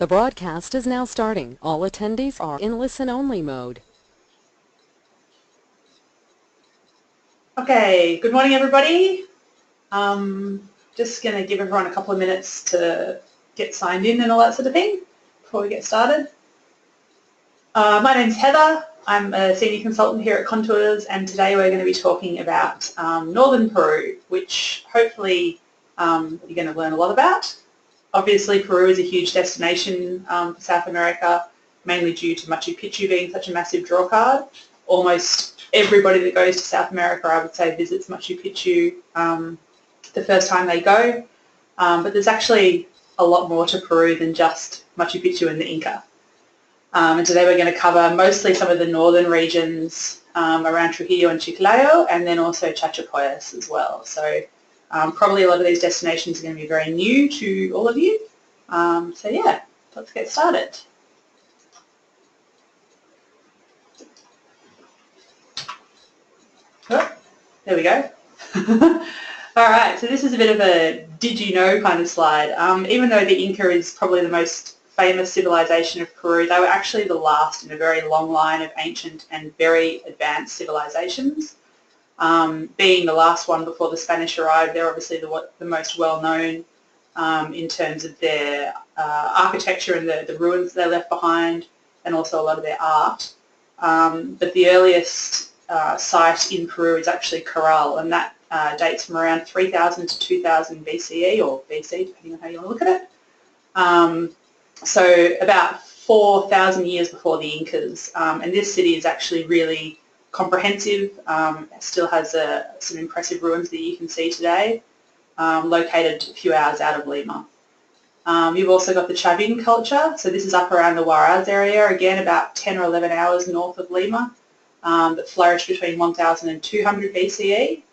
The broadcast is now starting. All attendees are in listen-only mode. Okay, good morning everybody. Just going to give everyone a couple of minutes to get signed in and all that sort of thing before we get started. My name's Heather. I'm a senior consultant here at Contours, and today we're going to be talking about northern Peru, which hopefully you're going to learn a lot about. Obviously Peru is a huge destination for South America, mainly due to Machu Picchu being such a massive draw card. Almost everybody that goes to South America, I would say, visits Machu Picchu the first time they go. But there's actually a lot more to Peru than just Machu Picchu and the Inca. And today we're going to cover mostly some of the northern regions around Trujillo and Chiclayo, and then also Chachapoyas as well. So probably a lot of these destinations are going to be very new to all of you. So yeah, let's get started. Oh, there we go. All right, so this is a bit of a did you know kind of slide. Even though the Inca is probably the most famous civilization of Peru, they were actually the last in a very long line of ancient and very advanced civilizations. Being the last one before the Spanish arrived, they're obviously the most well-known in terms of their architecture and the ruins they left behind, and also a lot of their art. But the earliest site in Peru is actually Corral, and that dates from around 3000 to 2000 BCE, or BC, depending on how you want to look at it. So about 4,000 years before the Incas, and this city is actually really comprehensive. It still has some impressive ruins that you can see today, located a few hours out of Lima. You've also got the Chavin culture, so this is up around the Huaraz area, again about 10 or 11 hours north of Lima, that flourished between 1000 and 200 BCE.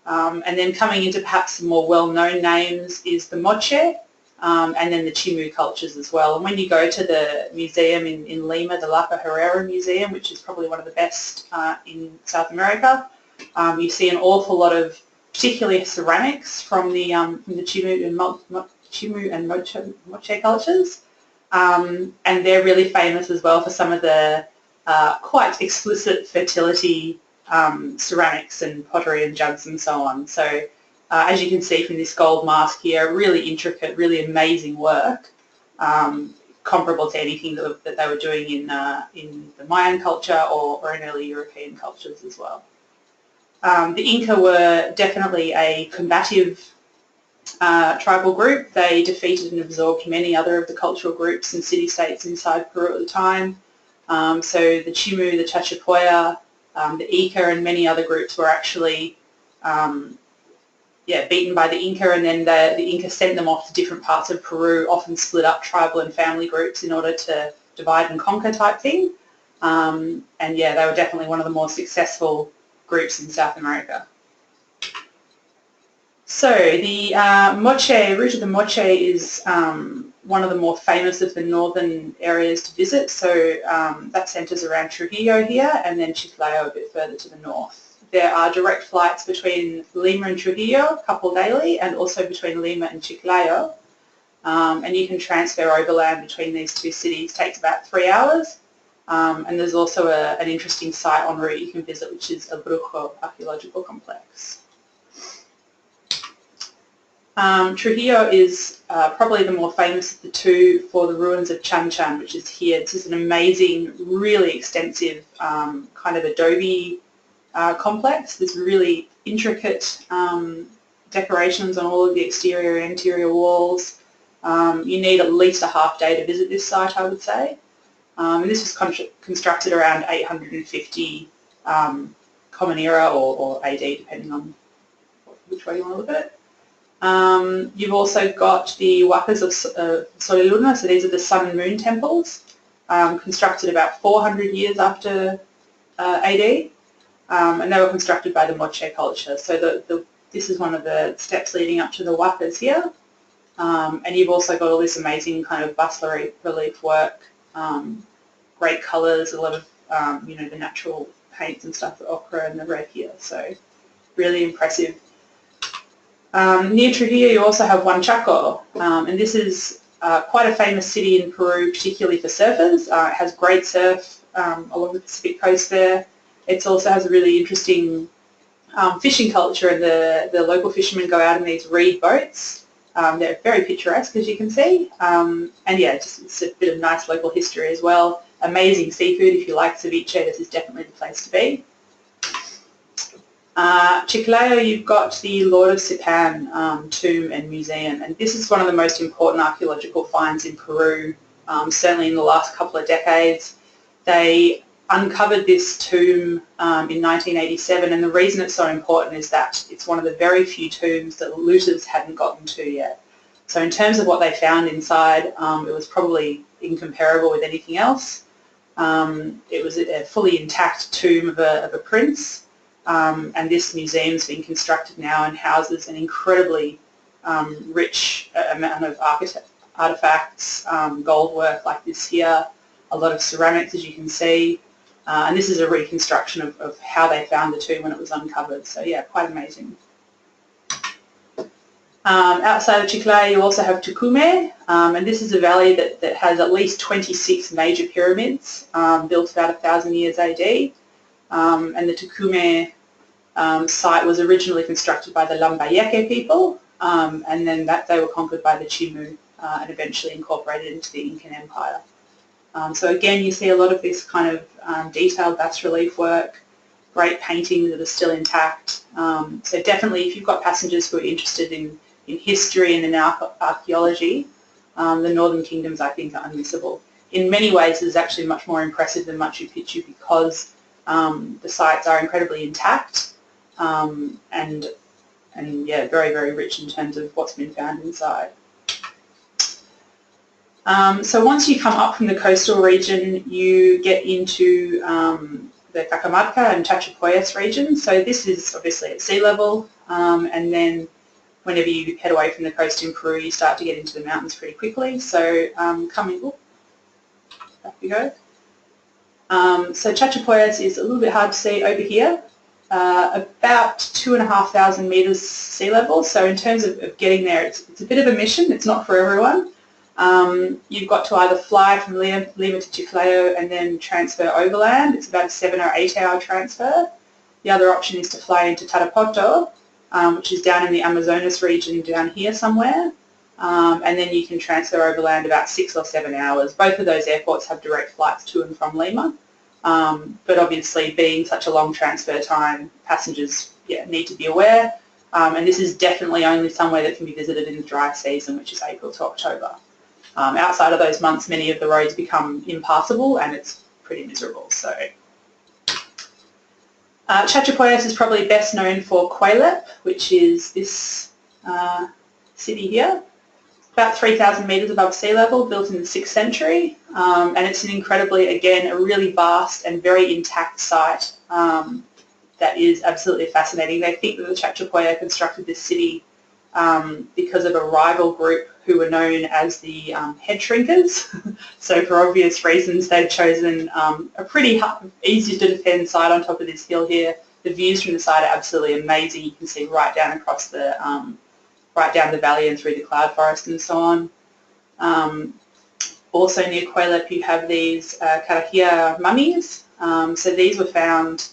And then coming into perhaps some more well-known names is the Moche, and then the Chimu cultures as well. And when you go to the museum in Lima, the Lapa Herrera Museum, which is probably one of the best in South America, you see an awful lot of particularly ceramics from the Chimu and Moche cultures, and they're really famous as well for some of the quite explicit fertility ceramics and pottery and jugs and so on. So as you can see from this gold mask here, really intricate, really amazing work, comparable to anything that they were doing in the Mayan culture or in early European cultures as well. The Inca were definitely a combative tribal group. They defeated and absorbed many other of the cultural groups and city-states inside Peru at the time. So the Chimu, the Chachapoya, the Ica and many other groups were actually beaten by the Inca, and then the Inca sent them off to different parts of Peru, often split up tribal and family groups in order to divide and conquer type thing. And yeah, they were definitely one of the more successful groups in South America. So the route of the Moche is one of the more famous of the northern areas to visit. So that centres around Trujillo here, and then Chiclayo a bit further to the north. There are direct flights between Lima and Trujillo, a couple daily, and also between Lima and Chiclayo. And you can transfer overland between these two cities. It takes about 3 hours. And there's also an interesting site en route you can visit, which is El Brujo archaeological complex. Trujillo is probably the more famous of the two for the ruins of Chan Chan, which is here. This is an amazing, really extensive kind of adobe complex. There's really intricate decorations on all of the exterior and interior walls. You need at least a half day to visit this site, I would say. And this was constructed around 850 Common Era or AD, depending on which way you want to look at it. You've also got the Huacas of Sol y Luna, so these are the sun and moon temples, constructed about 400 years after AD. And they were constructed by the Moche culture. So this is one of the steps leading up to the Huacas here. And you've also got all this amazing kind of bas-relief work, great colours, a lot of the natural paints and stuff, the ochre and the red here. So really impressive. Near Trujillo you also have Huanchaco, and this is quite a famous city in Peru, particularly for surfers. It has great surf along the Pacific coast there. It also has a really interesting fishing culture, and the local fishermen go out in these reed boats. They're very picturesque, as you can see. And yeah, just it's a bit of nice local history as well. Amazing seafood. If you like ceviche, this is definitely the place to be. Chiclayo, you've got the Lord of Sipan tomb and museum, and this is one of the most important archaeological finds in Peru, certainly in the last couple of decades. They uncovered this tomb in 1987, and the reason it's so important is that it's one of the very few tombs that looters hadn't gotten to yet. So in terms of what they found inside, it was probably incomparable with anything else. It was a fully intact tomb of a prince, and this museum's been constructed now and houses an incredibly rich amount of artefacts, gold work like this here, a lot of ceramics, as you can see, and this is a reconstruction of how they found the tomb when it was uncovered. So yeah, quite amazing. Outside of Chiclayo, you also have Tucumán, and this is a valley that has at least 26 major pyramids built about 1,000 years AD. And the Tucumán site was originally constructed by the Lambayeque people, and then they were conquered by the Chimu and eventually incorporated into the Incan Empire. So again, you see a lot of this kind of detailed bas-relief work, great paintings that are still intact. So definitely, if you've got passengers who are interested in history and in archaeology, the Northern Kingdoms, I think, are unmissable. In many ways, it's actually much more impressive than Machu Picchu because the sites are incredibly intact and yeah, very, very rich in terms of what's been found inside. So once you come up from the coastal region, you get into the Cajamarca and Chachapoyas region. So this is obviously at sea level, and then whenever you head away from the coast in Peru, you start to get into the mountains pretty quickly. So back we go. So Chachapoyas is a little bit hard to see over here, about 2,500 metres sea level. So in terms of getting there, it's a bit of a mission. It's not for everyone. You've got to either fly from Lima to Chiclayo and then transfer overland. It's about a 7 or 8 hour transfer. The other option is to fly into Tarapoto, which is down in the Amazonas region down here somewhere. And then you can transfer overland about 6 or 7 hours. Both of those airports have direct flights to and from Lima. But obviously, being such a long transfer time, passengers need to be aware. And this is definitely only somewhere that can be visited in the dry season, which is April to October. Outside of those months, many of the roads become impassable and it's pretty miserable. So Chachapoyas is probably best known for Cuelap, which is this city here. About 3,000 metres above sea level, built in the 6th century, and it's an incredibly, again, a really vast and very intact site that is absolutely fascinating. They think that the Chachapoya constructed this city because of a rival group who were known as the head shrinkers. So for obvious reasons, they've chosen a pretty easy to defend site on top of this hill here. The views from the site are absolutely amazing. You can see right down across the right down the valley and through the cloud forest and so on. Also near Cuelap you have these Carajilla mummies. So these were found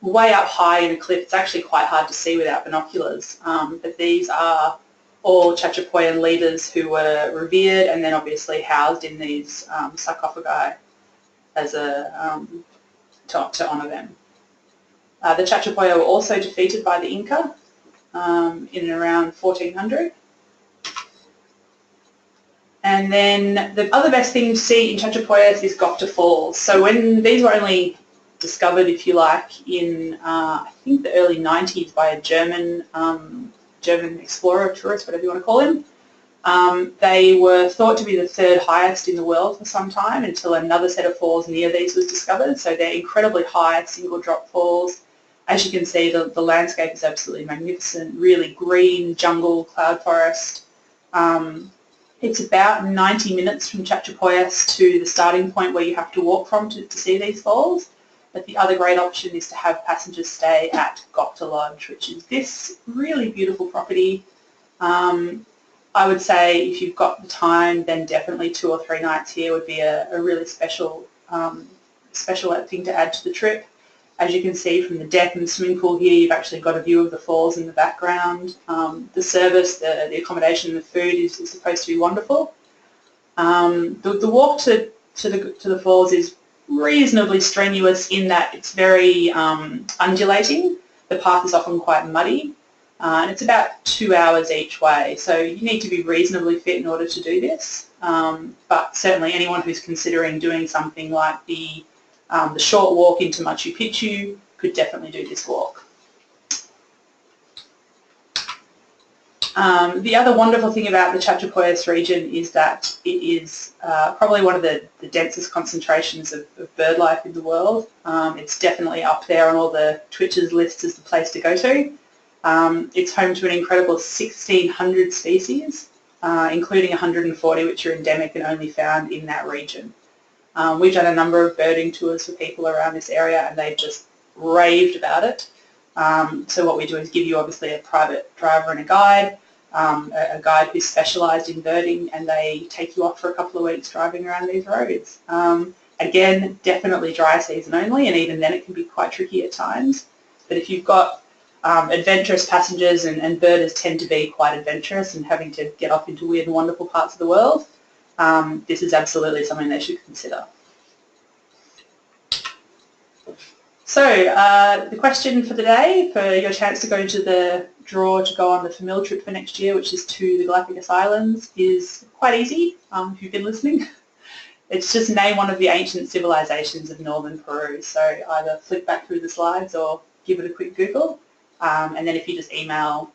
way up high in a cliff. It's actually quite hard to see without binoculars. But these are all Chachapoyan leaders who were revered and then obviously housed in these sarcophagi as a to honour them. The Chachapoya were also defeated by the Inca in around 1400. And then the other best thing to see in Chachapoyas is Gokta Falls. So when these were only discovered, if you like, in I think the early 90s by a German explorer, tourist, whatever you want to call him, they were thought to be the 3rd highest in the world for some time until another set of falls near these was discovered. So they're incredibly high single drop falls. As you can see, the landscape is absolutely magnificent, really green, jungle, cloud forest. It's about 90 minutes from Chachapoyas to the starting point where you have to walk from to see these falls. But the other great option is to have passengers stay at Gokta Lodge, which is this really beautiful property. I would say if you've got the time, then definitely 2 or 3 nights here would be a really special thing to add to the trip. As you can see from the deck and the swimming pool here, you've actually got a view of the falls in the background. The service, the accommodation, the food is supposed to be wonderful. The walk to the falls is reasonably strenuous in that it's very undulating. The path is often quite muddy, and it's about 2 hours each way. So you need to be reasonably fit in order to do this. But certainly anyone who's considering doing something like the short walk into Machu Picchu could definitely do this walk. The other wonderful thing about the Chachapoyas region is that it is probably one of the densest concentrations of bird life in the world. It's definitely up there on all the Twitch's lists as the place to go to. It's home to an incredible 1,600 species, including 140 which are endemic and only found in that region. We've done a number of birding tours for people around this area and they've just raved about it. So what we do is give you obviously a private driver and a guide who's specialised in birding, and they take you off for a couple of weeks driving around these roads. Again, definitely dry season only, and even then it can be quite tricky at times. But if you've got adventurous passengers, and birders tend to be quite adventurous and having to get off into weird and wonderful parts of the world, this is absolutely something they should consider. So the question for the day, for your chance to go into the draw to go on the FAMIL trip for next year, which is to the Galapagos Islands, is quite easy if you've been listening. It's just name one of the ancient civilizations of northern Peru. So either flick back through the slides or give it a quick Google. And then if you just email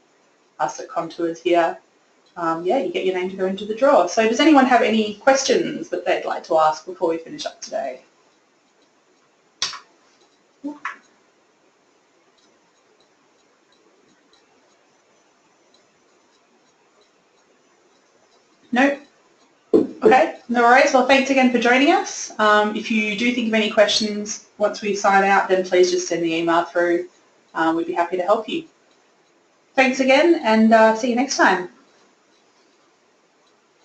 us at Contours here, yeah, you get your name to go into the draw. So does anyone have any questions that they'd like to ask before we finish up today? No? Okay, no worries. Well, thanks again for joining us. If you do think of any questions once we sign out, then please just send the email through. We'd be happy to help you. Thanks again, and see you next time.